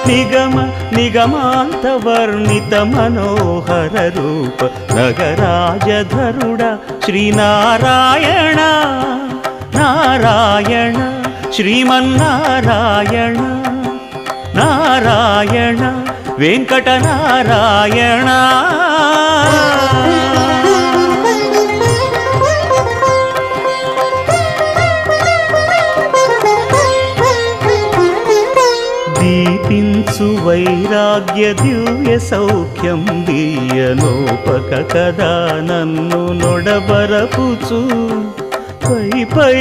నిగమ నిగమాంతవర్ణిత మనోహర రూప నగరాజధరుడ శ్రీనారాయణ నారాయణ శ్రీమన్నారాయణ నారాయణ వెంకటనారాయణ. దీపించు వైరాగ్య దివ్య సౌఖ్యం దీయనోపక కదా నన్ను నొడబరపుచు పై పై